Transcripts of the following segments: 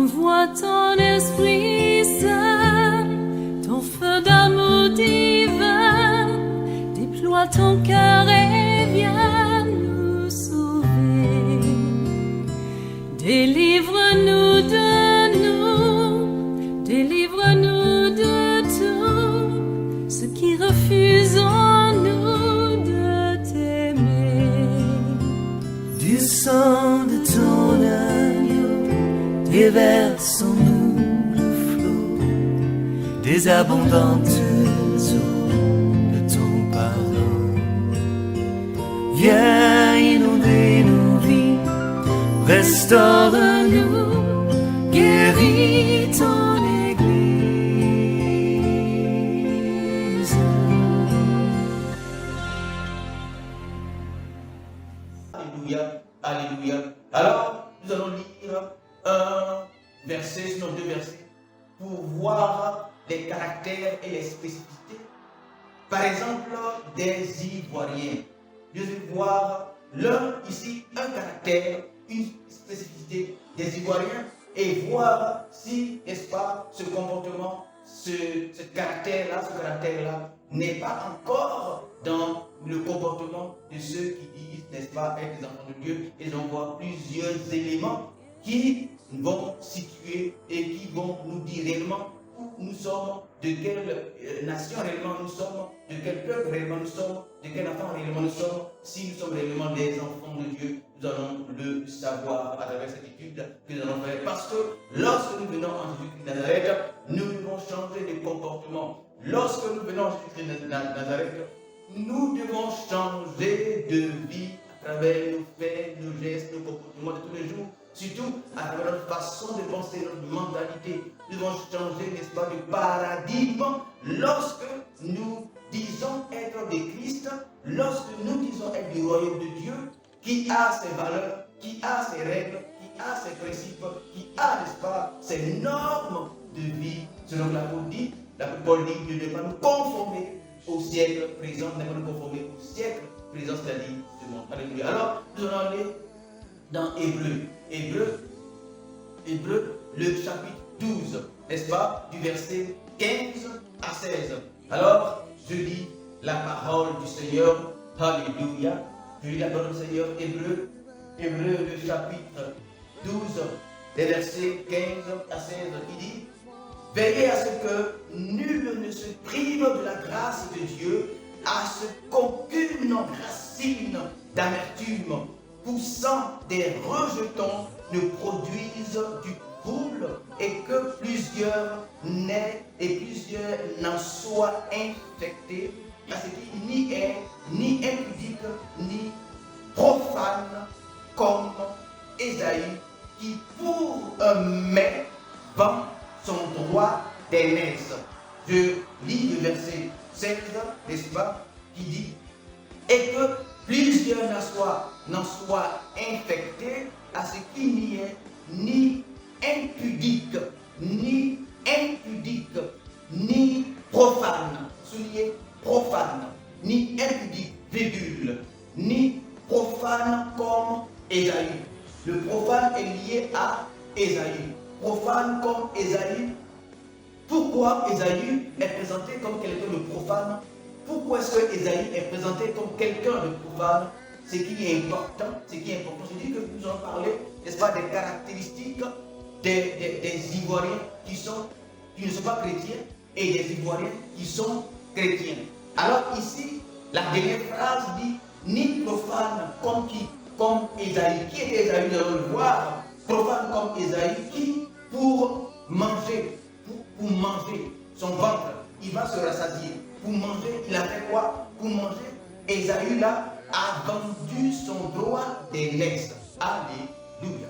Envoie ton Esprit Saint, ton feu d'amour divin, déploie ton cœur et viens nous sauver. Délivre-nous de nous, délivre-nous de tout ce qui refuse en nous de t'aimer. Du sang de ton agneau, déverse en nous le flot des abondantes eaux de ton pardon. Viens inonder nos vies, restaure-nous, guéris ton Église. Alléluia, alléluia. Alors, nous allons lire un verset, sinon deux versets, pour voir les caractères et les spécificités. Par exemple, des Ivoiriens. Je vais voir l'un ici, un caractère, une spécificité des Ivoiriens et voir si, n'est-ce pas, ce comportement, ce caractère-là n'est pas encore dans le comportement de ceux qui disent, n'est-ce pas, être des enfants de Dieu. Et on voit plusieurs éléments qui vont situer et qui vont nous dire réellement où nous sommes, de quelle nation réellement nous sommes, de quel peuple réellement nous sommes, de quel enfant réellement nous sommes. Si nous sommes réellement des enfants de Dieu, nous allons le savoir à travers cette étude que nous allons faire. Parce que lorsque nous venons en Jésus-Christ de Nazareth, nous devons changer de comportement. Lorsque nous venons en Jésus-Christ de Nazareth, nous devons changer de vie à travers nos faits, nos gestes, nos comportements de tous les jours. Surtout à travers notre façon de penser, notre mentalité. Nous devons changer, n'est-ce pas, de paradigme lorsque nous disons être des Christ, lorsque nous disons être du royaume de Dieu, qui a ses valeurs, qui a ses règles, qui a ses principes, qui a, n'est-ce pas, ses normes de vie. Selon l'apôtre dit, l'apôtre Paul dit, de ne pas nous conformer au siècle présent, ne pas nous conformer au siècle présent, c'est-à-dire ce monde. Alléluia. Alors, nous allons aller dans Hébreu, le chapitre 12, n'est-ce pas, du verset 15 à 16. Alors, je lis la parole du Seigneur, alléluia. Je lis la parole du Seigneur, Hébreu, le chapitre 12, les versets 15 à 16, qui dit: veillez à ce que nul ne se prive de la grâce de Dieu, à ce qu'aucune racine d'amertume poussant des rejetons ne produisent du trouble et que plusieurs naissent et plusieurs n'en soient infectés, à ce qui ni est ni impudique ni profane comme Ésaü, qui pour un mets vend son droit d'aînesse. Je lis le verset 16, n'est-ce pas, qui dit: et que plusieurs n'en soient infectés, à ce qui n'y est ni impudique, ni profane, soulignez profane, ni impudique, virgule, ni profane comme Ésaü. Le profane est lié à Ésaü. Profane comme Ésaü. Pourquoi Ésaü est présenté comme quelqu'un de profane? Pourquoi est-ce que Ésaü est présenté comme quelqu'un de profane? Ce qui est important, je dis que nous allons parler, n'est-ce pas, des caractéristiques des Ivoiriens qui ne sont pas chrétiens et des Ivoiriens qui sont chrétiens. Alors ici, la dernière phrase dit: ni profane comme qui? Comme Ésaü. Qui était Ésaü? Nous allons le voir. Profane comme Ésaü, qui pour manger son ventre, il va se rassasier. Pour manger, il a fait quoi? Pour manger, Ésaü là a vendu son droit d'aînesse. Alléluia.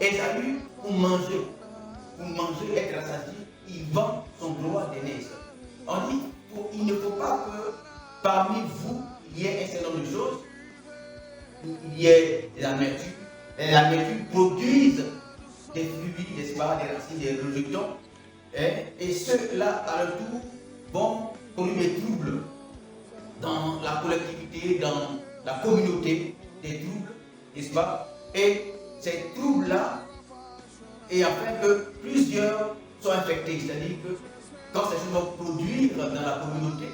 Ésaü, pour manger, être rassasié, il vend son droit d'aînesse. On dit, il ne faut pas que parmi vous, il y ait un certain nombre de choses. Il y ait l'amertume. L'amertume produise des fluides, n'est-ce pas, des racines, des rejetons. Et ceux-là, à leur tour, vont produire des troubles dans la collectivité, dans la communauté, des troubles, n'est-ce pas? Et ces troubles-là et afin que plusieurs soient infectés. C'est-à-dire que quand ces choses vont produire dans la communauté,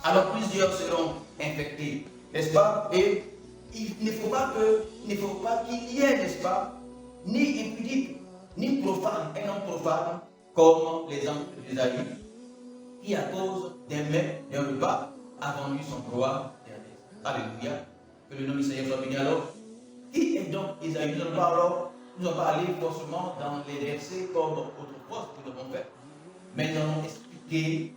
alors plusieurs seront infectés, n'est-ce pas? Et il ne faut pas qu'il y ait, n'est-ce pas, ni impudique, ni profane, un homme profane, comme l'exemple d'Ésaü, qui à cause d'un mets, d'un repas, a vendu son droit d'Ernest. Alléluia. Que le nom du Seigneur soit béni. Alors, qui est donc Ésaü? Nous allons pas aller forcément dans les versets comme autrefois, ce que nous avons fait, mais nous allons expliquer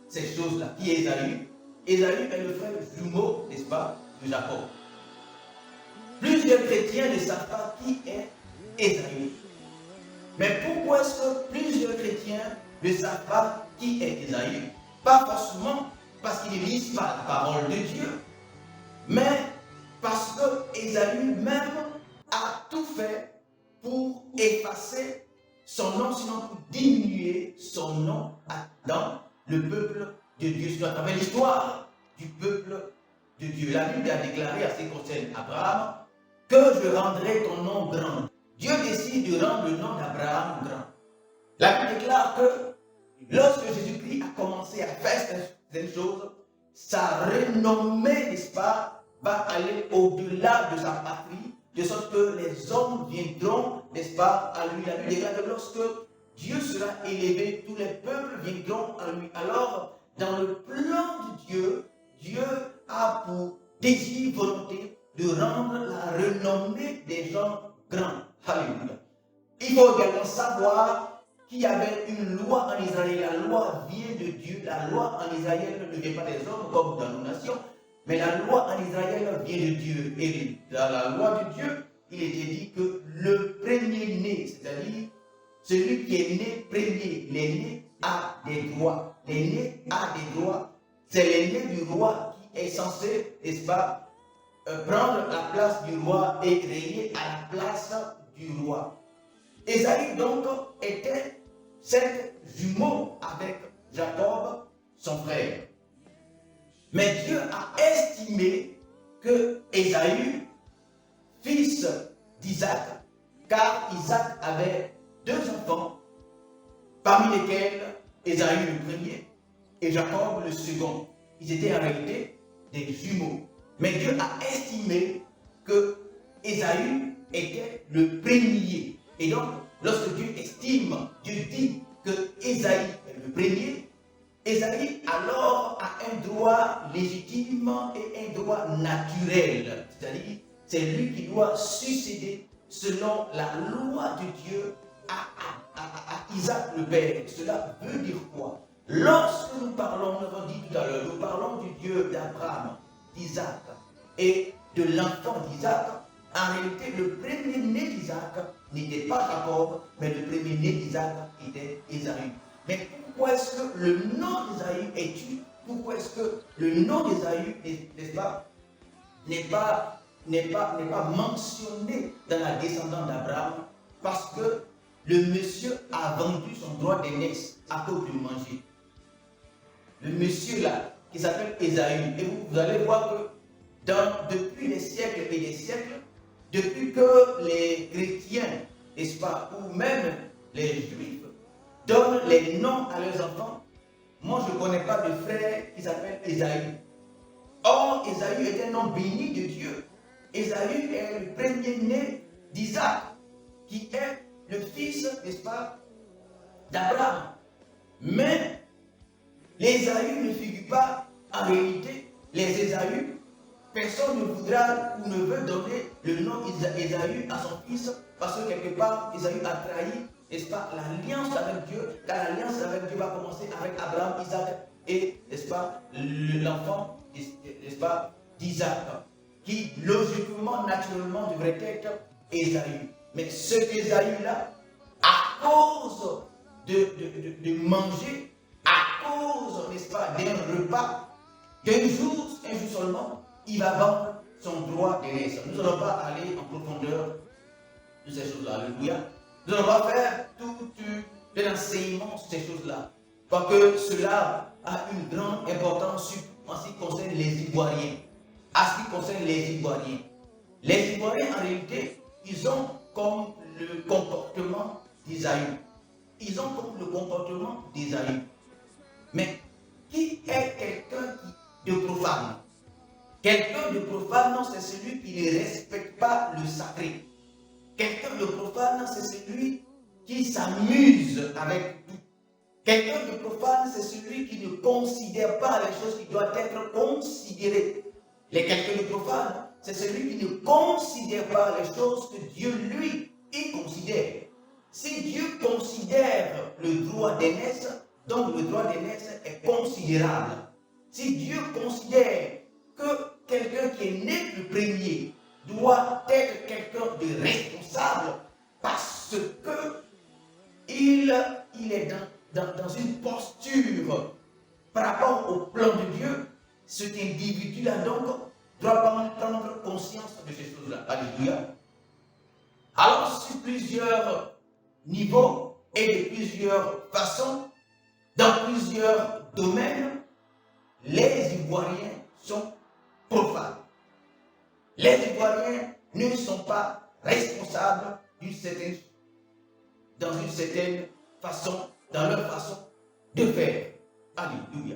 ces choses-là. Qui est Ésaü? Ésaü est le frère jumeau, n'est-ce pas, de Jacob. Plusieurs chrétiens ne savent pas qui est Ésaü. Mais pourquoi est-ce que plusieurs chrétiens ne savent pas qui est Ésaü? Pas forcément parce qu'ils ne lisent pas la parole de Dieu, mais parce que Ésaü même a tout fait pour effacer son nom, sinon pour diminuer son nom dans le peuple de Dieu. C'est à travers l'histoire du peuple de Dieu. La Bible a déclaré à ce qui concerne Abraham que je rendrai ton nom grand. Dieu décide de rendre le nom d'Abraham grand. La Bible déclare que lorsque Jésus-Christ a commencé à faire certaines choses, sa renommée, n'est-ce pas, va aller au-delà de sa patrie, de sorte que les hommes viendront, n'est-ce pas, à lui. La Bible déclare que lorsque Dieu sera élevé, tous les peuples viendront à lui. Alors, dans le plan de Dieu, Dieu a pour désir, volonté de rendre la renommée des gens grands. Alléluia. Il faut également savoir qu'il y avait une loi en Israël. La loi vient de Dieu. La loi en Israël ne vient pas des hommes comme dans nos nations. Mais la loi en Israël vient de Dieu. Et dans la loi de Dieu, il était dit que le premier-né, c'est-à-dire celui qui est né premier, l'aîné a des droits. L'aîné a des droits. C'est l'aîné du roi qui est censé, n'est-ce pas, prendre la place du roi et régner à la place du roi. Ésaü donc était cet jumeau avec Jacob, son frère. Mais Dieu a estimé que Ésaü, fils d'Isaac, car Isaac avait 2 enfants, parmi lesquels Ésaü le premier et Jacob le second. Ils étaient en réalité des jumeaux. Mais Dieu a estimé que Ésaü était le premier. Et donc, lorsque Dieu estime, Dieu dit que Ésaü est le premier, Ésaü alors a un droit légitime et un droit naturel. C'est-à-dire, c'est lui qui doit succéder selon la loi de Dieu à Isaac le Père. Cela veut dire quoi? Lorsque nous parlons, nous avons dit tout à l'heure, nous parlons du Dieu d'Abraham, d'Isaac et de l'enfant d'Isaac. En réalité, le premier-né d'Isaac n'était pas Jacob, mais le premier-né d'Isaac était Ésaü. Mais pourquoi est-ce que le nom d'Ésaü est tué? Pourquoi est-ce que le nom d'Ésaü, n'est pas mentionné dans la descendance d'Abraham? Parce que le monsieur a vendu son droit d'aînesse à cause du manger. Le monsieur là, qui s'appelle Ésaü, et vous allez voir que depuis des siècles et des siècles, depuis que les chrétiens, n'est-ce pas, ou même les juifs, donnent les noms à leurs enfants, moi je ne connais pas de frère qui s'appelle Ésaü. Or, Ésaü est un nom béni de Dieu. Ésaü est le premier-né d'Isaac, qui est le fils, n'est-ce pas, d'Abraham. Mais les Ésaü ne figurent pas en réalité. Les Ésaü, personne ne voudra ou ne veut donner le nom Ésaü à son fils, parce que quelque part, Ésaü a trahi, n'est-ce pas, l'alliance avec Dieu. Car l'alliance avec Dieu va commencer avec Abraham, Isaac et, n'est-ce pas, l'enfant, n'est-ce pas, d'Isaac, qui logiquement, naturellement devrait être Ésaü. Mais ce Ésaü-là, à cause de manger, à cause, n'est-ce pas, d'un repas, qu'un jour seulement, il va vendre son droit d'aînesse. Nous n'allons pas aller en profondeur de ces choses-là. Alléluia. Nous n'allons pas faire tout l'enseignement sur ces choses-là. Parce que cela a une grande importance en ce qui concerne les Ivoiriens. En ce qui concerne les Ivoiriens. Les Ivoiriens, en réalité, ils ont comme le comportement d'Isaïe. Ils ont comme le comportement d'Isaïe. Mais qui est quelqu'un de profane? Quelqu'un de profane, non, c'est celui qui ne respecte pas le sacré. Quelqu'un de profane, c'est celui qui s'amuse avec tout. Quelqu'un de profane, c'est celui qui ne considère pas les choses qui doivent être considérées. Quelqu'un de profane, c'est celui qui ne considère pas les choses que Dieu, lui, il considère. Si Dieu considère le droit d'aînesse, donc le droit d'aînesse est considérable. Si Dieu considère que quelqu'un qui est né le premier doit être quelqu'un de responsable parce que il est dans une posture par rapport au plan de Dieu, cet individu-là donc doit prendre conscience de ces choses-là. Alléluia. Alors, sur plusieurs niveaux et de plusieurs façons, dans plusieurs domaines, les Ivoiriens sont profanes. Les Ivoiriens ne sont pas responsables dans une certaine façon, dans leur façon de faire. Alléluia.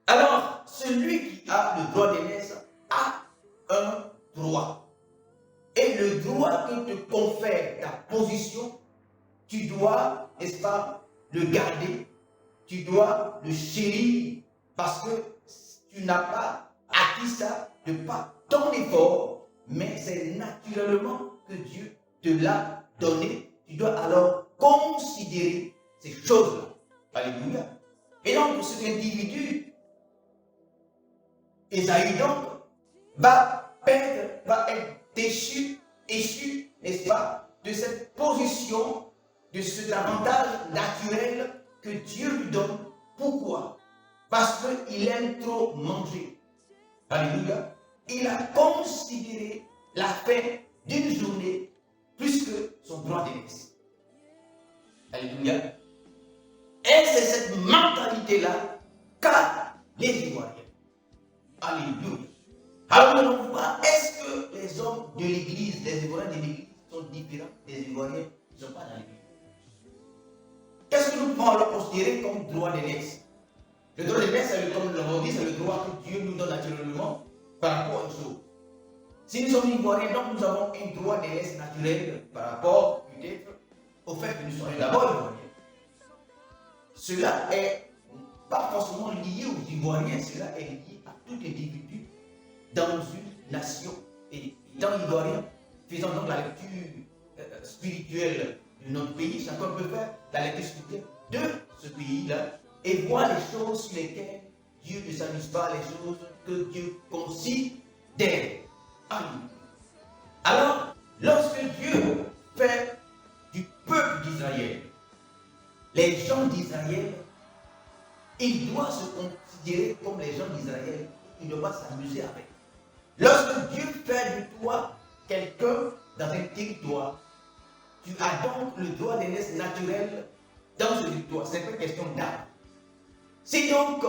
Alors, celui qui a le droit d'aînesse a un droit. Et le droit que te confère ta position, tu dois, n'est-ce pas, le garder, tu dois le chérir, parce que tu n'as pas acquis ça de par ton effort, mais c'est naturellement que Dieu te l'a donné. Tu dois alors considérer ces choses-là. Alléluia. Et donc, cet individu, Esaïe donc, va être échu, n'est-ce pas, de cette position, de cet avantage naturel que Dieu lui donne. Pourquoi? Parce qu'il aime trop manger. Alléluia. Il a considéré la fin d'une journée plus que son droit d'aînesse. Alléluia. Et c'est cette mentalité-là qu'a les Ivoiriens. Alléluia. Alors, on voit, est-ce que les hommes de l'Église, les Ivoiriens de l'Église sont différents des Ivoiriens qui ne sont pas dans l'Église? Qu'est-ce que nous pouvons alors considérer comme droit d'aînesse? Le droit d'aînesse, comme nous l'avons dit, c'est le droit que Dieu nous donne naturellement par rapport aux choses. Si nous sommes Ivoiriens, donc nous avons un droit d'aînesse naturel par rapport peut-être au fait que nous soyons d'abord Ivoiriens. Cela est pas forcément lié aux Ivoiriens, cela est lié à tout individu dans une nation. Et dans l'Ivoirien, faisant donc la lecture spirituelle de notre pays, chacun peut faire la lecture spirituelle de ce pays-là et voir les choses sur lesquelles Dieu ne s'amuse pas, les choses que Dieu considère. Amen. Alors, lorsque Dieu fait du peuple d'Israël, les gens d'Israël, il doit se considérer comme les gens d'Israël. Il ne doit pas s'amuser avec. Lorsque Dieu fait de toi quelqu'un dans un territoire, tu as donc le droit d'aînesse naturel dans ce territoire. Ce n'est pas question d'âme. Si donc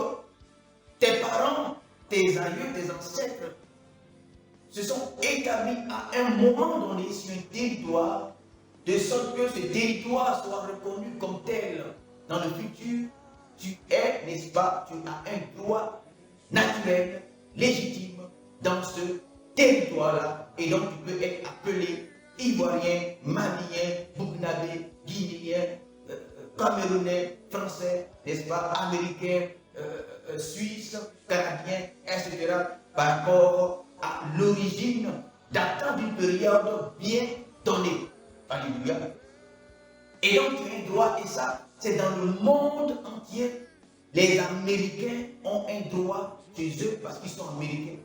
tes parents, tes aïeux, tes ancêtres se sont établis à un moment donné sur un territoire, de sorte que ce territoire soit reconnu comme tel dans le futur, tu es, n'est-ce pas, tu as un droit naturel, légitime dans ce territoire-là. Et donc tu peux être appelé Ivoirien, Malien, Burkinabé, Guinéen, Camerounais, Français, n'est-ce pas, Américain, Suisse, Canadien, etc. par rapport à l'origine datant d'une période bien donnée. Alléluia. Et donc tu as un droit, et ça, c'est dans le monde entier. Les Américains ont un droit chez eux parce qu'ils sont Américains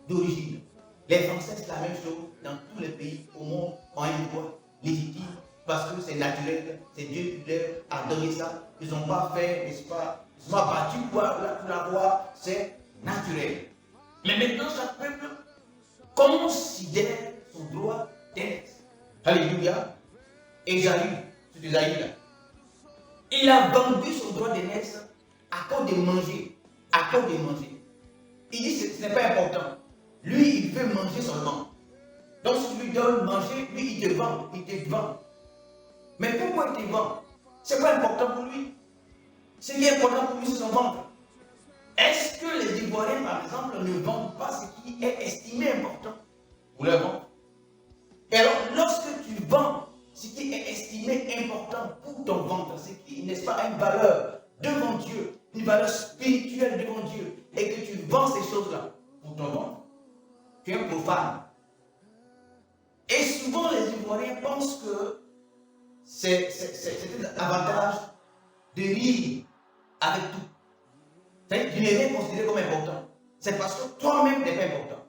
d'origine. Les Français, c'est la même chose. Dans tous les pays au monde, ont un droit légitime parce que c'est naturel. C'est Dieu qui leur a donné ça. Ils n'ont pas fait, n'est-ce pas, ils sont battus pour l'avoir. C'est naturel. Mais maintenant, chaque peuple considère son droit d'être. Alléluia. Esaïe, c'est Esaïe là. Il a vendu son droit d'aînesse à cause de manger. À cause de manger. Il dit que ce n'est pas important. Lui, il veut manger seulement. Donc si tu lui donnes manger, lui il te vend, il te vend. Mais pourquoi il te vend? C'est pas important pour lui. Ce qui est important pour lui, c'est son ventre. Est-ce que les Ivoiriens, par exemple, ne vendent pas ce qui est estimé important pour leur ventre? Et alors, lorsque tu vends ce qui est estimé important pour ton ventre, ce qui, n'est-ce pas, a une valeur devant Dieu, une valeur spirituelle devant Dieu, et que tu vends ces choses-là pour ton ventre, tu es un profane. Et souvent, les Ivoiriens pensent que c'est un avantage de rire avec tout. C'est-à-dire que tu n'es rien considéré comme important. C'est parce que toi-même n'est pas important.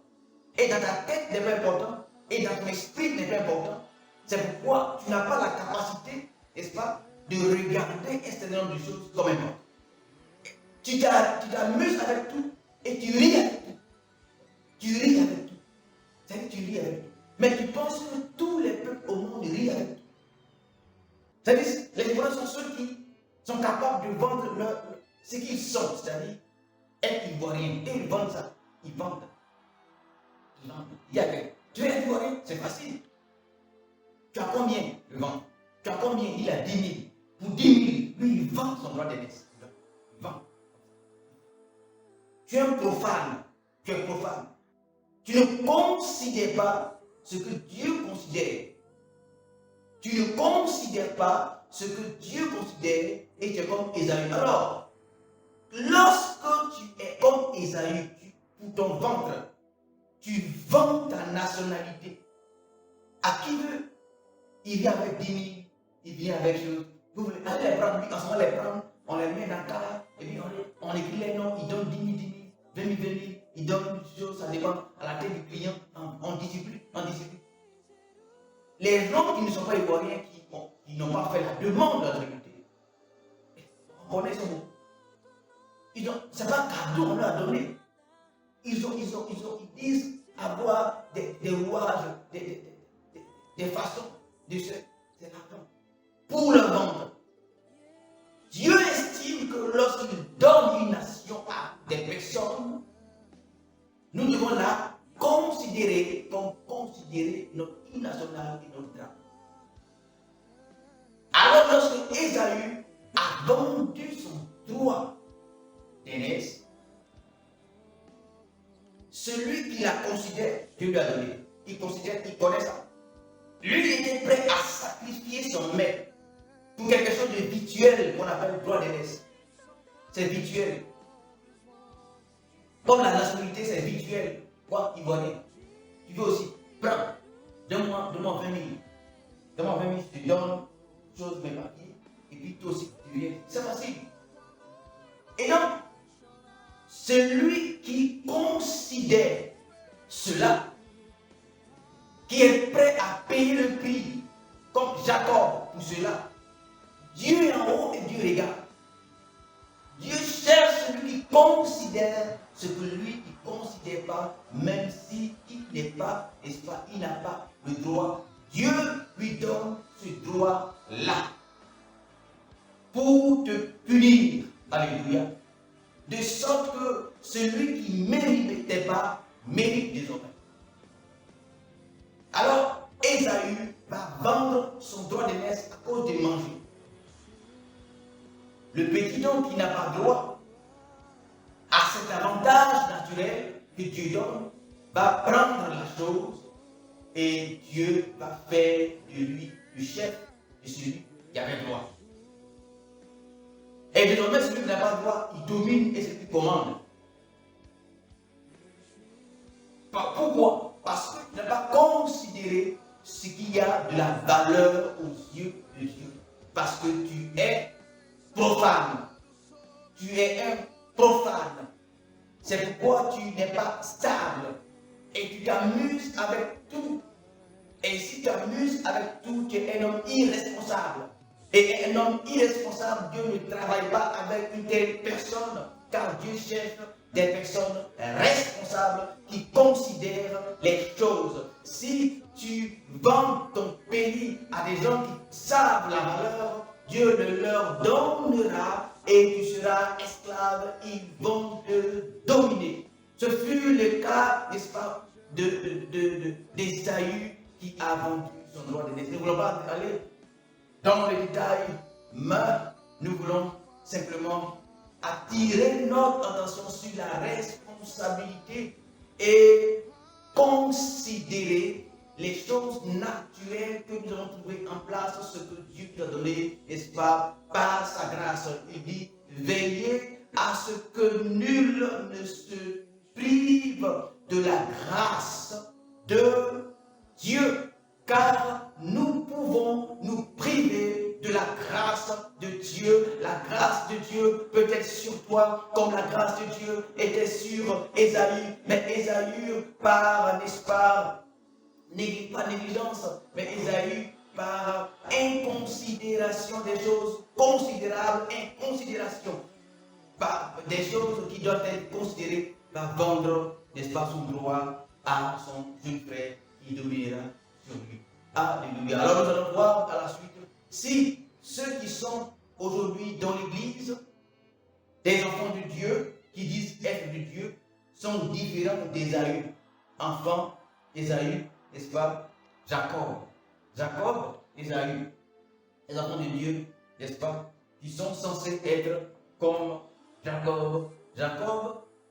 Et dans ta tête n'est pas important. Et dans ton esprit n'est pas important. C'est pourquoi tu n'as pas la capacité, n'est-ce pas, de regarder un certain nombre de choses comme importantes. Tu t'amuses avec tout et tu ris avec tout. Tu ris avec tout. C'est-à-dire que tu ris avec tout. Mais tu penses que tous les peuples au monde rient avec tout. C'est-à-dire que les Ivoiriens sont ceux qui sont capables de vendre ce qu'ils sont, c'est-à-dire être Ivoiriens. Et ils vendent ça. Ils vendent. Ils vendent. Il y a que tu es Ivoirien, c'est facile. Tu as combien de vendre? Tu as combien? Il a 10 000. Pour 10 000, lui, il vend son droit d'aînesse. Il vend. Tu es un profane. Tu es profane. Tu ne considères pas ce que Dieu considère. Tu ne considères pas ce que Dieu considère et tu es comme Ésaü. Alors, lorsque tu es comme Ésaü, pour ton ventre, tu vends ta nationalité. À qui veut? Il vient avec 10 000, il vient avec chose. Vous voulez aller les prendre, en ce moment les prendre, on les met dans le cas, et puis on écrit les noms, ils donnent 10 000, 20 000, 20 000, ils donnent une chose, ça dépend à la tête du client, on discipline, on discipline. Les gens qui ne sont pas ivoiriens, qui n'ont pas fait la demande de l'autorité, on connaît ce mot. Ce n'est pas un cadeau, on leur a donné. Ils disent avoir des rouages, des façons de se. C'est l'argent. Pour le vendre. Dieu estime que lorsqu'il donne une nation à des personnes, nous devons la considérer comme considérer notre hymne national et notre drapeau. Alors lorsque Ésaü a vendu son droit d'aînesse, celui qui la considère, Dieu lui a donné. Il considère, il connaît ça. Lui, il était prêt à sacrifier son maître pour quelque chose de virtuel qu'on appelle le droit d'aînesse. C'est virtuel. Comme la nationalité, c'est virtuel. Quoi, Ivoirien? Tu veux aussi, prends, donne-moi 20 000. Donne-moi 20 000, je te donne chose, mes papiers, et puis toi aussi, tu viens. C'est facile. Et donc, celui qui considère cela, qui est prêt à payer le prix, comme Jacob pour cela, Dieu est en haut et Dieu regarde. Dieu cherche celui qui considère ce que lui il ne considère pas, même s'il n'est pas, n'est-ce pas, il n'a pas le droit. Dieu lui donne ce droit-là pour te punir. Alléluia. De sorte que celui qui ne méritait pas mérite désormais. Alors, Ésaü va vendre son droit d'aînesse à cause de manger. Le petit homme qui n'a pas droit à cet avantage naturel que Dieu donne va prendre la chose et Dieu va faire de lui le chef de celui qui avait droit. Et désormais, celui qui n'a pas droit, il domine et c'est lui qui commande. Pourquoi? Parce que tu n'as pas considéré ce qu'il y a de la valeur aux yeux de Dieu. Parce que tu es profane. Tu es un profane. C'est pourquoi tu n'es pas stable. Et tu t'amuses avec tout. Et si tu t'amuses avec tout, tu es un homme irresponsable. Et un homme irresponsable, Dieu ne travaille pas avec une telle personne, car Dieu cherche des personnes responsables qui considèrent les choses. Si tu vends ton pays à des gens qui savent la valeur, Dieu le leur donnera et tu seras esclave, ils vont te dominer. Ce fut le cas, n'est-ce pas, d'Ésaü qui a vendu son droit de naissance. Nous ne voulons pas aller dans les détails, mais nous voulons simplement attirer notre attention sur la responsabilité et considérer les choses naturelles que nous avons trouvées en place, ce que Dieu nous a donné, n'est-ce pas, par sa grâce. Il dit, veillez à ce que nul ne se prive de la grâce de Dieu, car nous pouvons nous priver de la grâce de Dieu. La grâce de Dieu peut être sur toi comme la grâce de Dieu était sur Ésaü. Mais Ésaü, par, n'est-ce pas, pas négligence, mais Ésaü, par inconsidération des choses considérables, inconsidération, par des choses qui doivent être considérées, va vendre, n'est-ce pas, son droit à son jeune frère qui dominera sur lui. Alléluia. Alors nous allons voir à la suite si ceux qui sont aujourd'hui dans l'église, des enfants de Dieu, qui disent être de Dieu, sont différents d'Ésaü. Enfants d'Ésaü, n'est-ce pas? Jacob, Ésaü, les enfants de Dieu, n'est-ce pas? Qui sont censés être comme Jacob,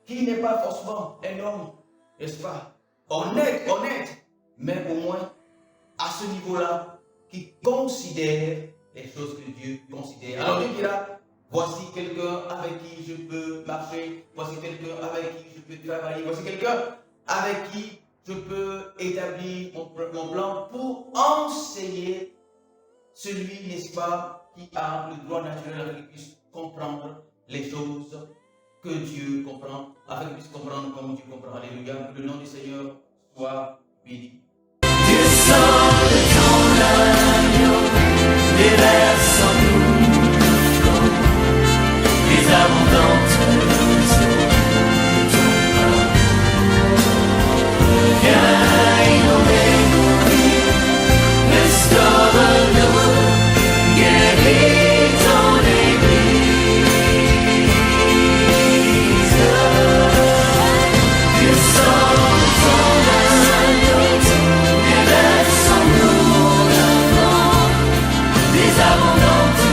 qui n'est pas forcément un homme, n'est-ce pas, honnête, mais au moins à ce niveau-là, qui considère les choses que Dieu considère. Alors Dieu dira, voici quelqu'un avec qui je peux marcher, voici quelqu'un avec qui je peux travailler, voici quelqu'un avec qui je peux établir mon plan pour enseigner celui, n'est-ce pas, qui a le droit naturel afin qu'il puisse comprendre les choses que Dieu comprend, afin qu'il puisse comprendre comme Dieu comprend. Alléluia. Que le nom du Seigneur soit béni. Du sang de ton agneau, déverse en nous le flot des abondantes eaux de ton pain. Viens inonder nos vies, restaure-nous, guéris ton Église. Du sang de ton agneau, déverse en nous le vent des abondantes